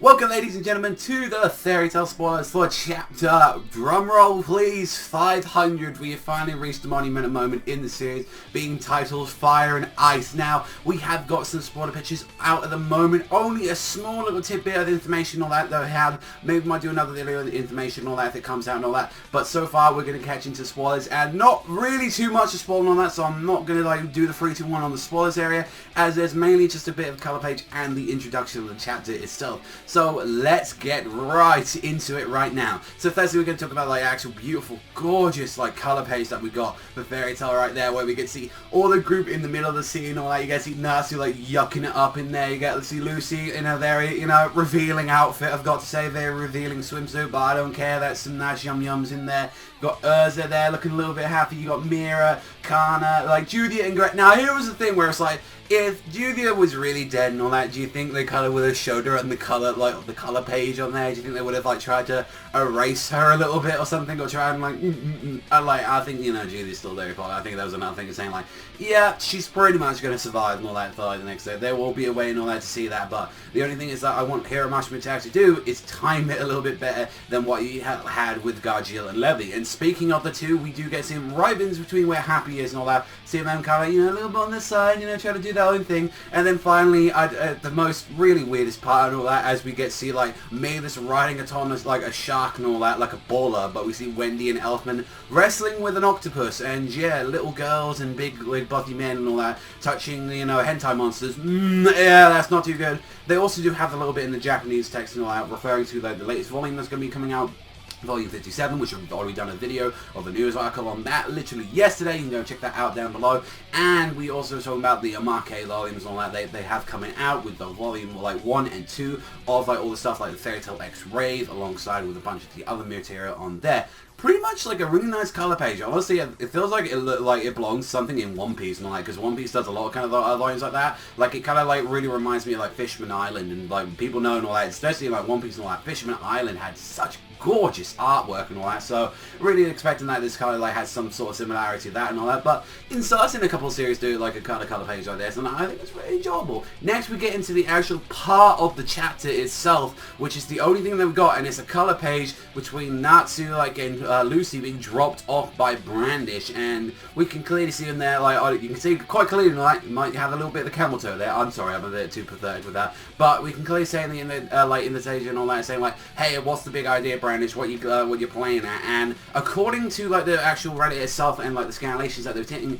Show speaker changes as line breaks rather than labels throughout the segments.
Welcome, ladies and gentlemen, to the Fairy Tale spoilers for chapter, drumroll please, 500. We have finally reached the monumental moment in the series, being titled Fire and Ice. Now, we have got some spoiler pictures out at the moment, only a small little tidbit of information, all that, though I have. Maybe we might do another video of the information, all that, if it comes out and all that. But so far, we're going to catch into spoilers, and not really too much of spoiling on that, so I'm not going to do the 3, 2, 1 on the spoilers area, as there's mainly just a bit of color page and the introduction of the chapter itself. So let's get right into it right now. So firstly, we're going to talk about actual beautiful, gorgeous color page that we got for Fairy Tale right there, where we get to see all the group in the middle of the scene, all that. You get to see Natsu yucking it up in there. You get to see Lucy in a very revealing outfit. I've got to say, very revealing swimsuit, but I don't care. That's some nice yum yums in there. You got Urza there looking a little bit happy. You got Mira, Kana, Judith and Gray. Now here was the thing where it's if Judith was really dead and all that, do you think they kind of would have showed her on the color, the color page on there? Do you think they would have tried to erase her a little bit or something, or try and I think Judith's still there. I think that was another thing of saying yeah, she's pretty much going to survive and all that for the next day. There will be a way and all that to see that, but the only thing is that I want Hiramashima to actually do is time it a little bit better than what you had with Gargiel and Levy. And speaking of the two, we do get some ribbons between where Happy is and all that. See them kind of a little bit on this side, try to do their own thing. And then finally, the most really weirdest part and all that, as we get to see Mavis riding a Thomas like a shark and all that, like a baller, but we see Wendy and Elfman wrestling with an octopus, and yeah, little girls and big buffy men and all that touching hentai monsters. Yeah, that's not too good. They also do have a little bit in the Japanese text and all that, referring to the latest volume that's going to be coming out, Volume 57, which we've already done a video of the news article on that literally yesterday. You can go check that out down below. And we also talking about the Amake volumes and all that they have coming out with the volume 1 and 2 of all the stuff like the Fairy Tale X-Rave, alongside with a bunch of the other material on there. Pretty much a really nice color page. Honestly, it feels like it belongs something in One Piece and all that, because One Piece does a lot of kind of volumes like that. It kind of really reminds me of Fishman Island, and people know and all that, especially One Piece and all that. Fishman Island had such gorgeous artwork and all that, so really expecting that this kind of has some sort of similarity to that and all that. But starting a couple of series do a kind of color page like this, and I think it's really enjoyable. Next we get into the actual part of the chapter itself, which is the only thing that we've got, and it's a color page between Natsu and Lucy being dropped off by Brandish, and we can clearly see in there, you can see quite clearly, you might have a little bit of the camel toe there. I'm sorry, I'm a bit too pathetic with that, but we can clearly say in the invitation and all that, saying hey, what's the big idea, Brandish? What you're playing at? And according to the actual Reddit itself and the scanlations that they're taking,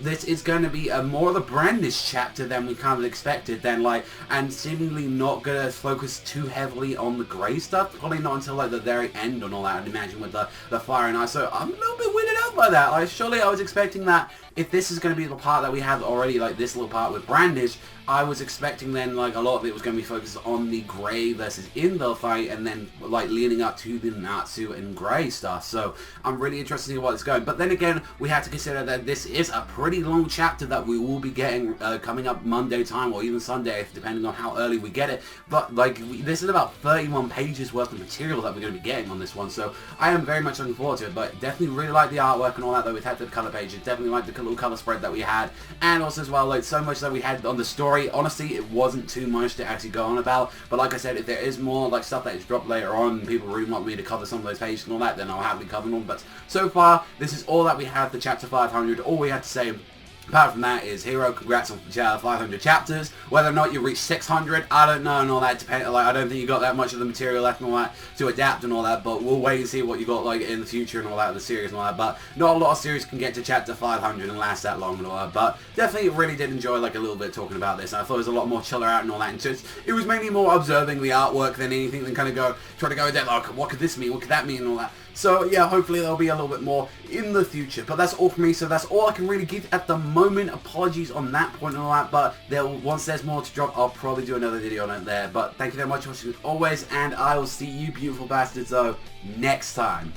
this is going to be more of a Brandish chapter than we kind of expected. And seemingly not going to focus too heavily on the Gray stuff. Probably not until the very end and all that, I'd imagine, with the Fire and Ice. So I'm a little bit weirded out by that. Surely I was expecting that if this is going to be the part that we have already, this little part with Brandish, I was expecting then a lot of it was going to be focused on the Gray versus In-the fight, and then leading up to the Natsu and Gray stuff. So I'm really interested in what it's going. But then again, we have to consider that this is a pretty long chapter that we will be getting coming up Monday time, or even Sunday, depending on how early we get it. But this is about 31 pages worth of material that we're going to be getting on this one. So I am very much looking forward to it. But definitely really like the artwork and all that we've had to the color pages. Definitely like the little color spread that we had, and also as well so much that we had on the story. Honestly, it wasn't too much to actually go on about, but like I said, if there is more stuff that is dropped later on and people really want me to cover some of those pages and all that, then I'll happily cover them. But so far, this is all that we have for chapter 500. All we had to say apart from that is, Hero, congrats on 500 chapters. Whether or not you reach 600, I don't know and all that. I don't think you got that much of the material left and all that to adapt and all that, but we'll wait and see what you got in the future and all that, the series and all that. But not a lot of series can get to chapter 500 and last that long and all that. But definitely really did enjoy a little bit talking about this. I thought it was a lot more chiller out and all that. And so it was mainly more observing the artwork than anything than try to go in there what could this mean, what could that mean and all that. So yeah, hopefully there'll be a little bit more in the future. But that's all for me, so that's all I can really give at the moment. Apologies on that point and all that, but once there's more to drop, I'll probably do another video on it there. But thank you very much for watching as always, and I will see you beautiful bastards next time.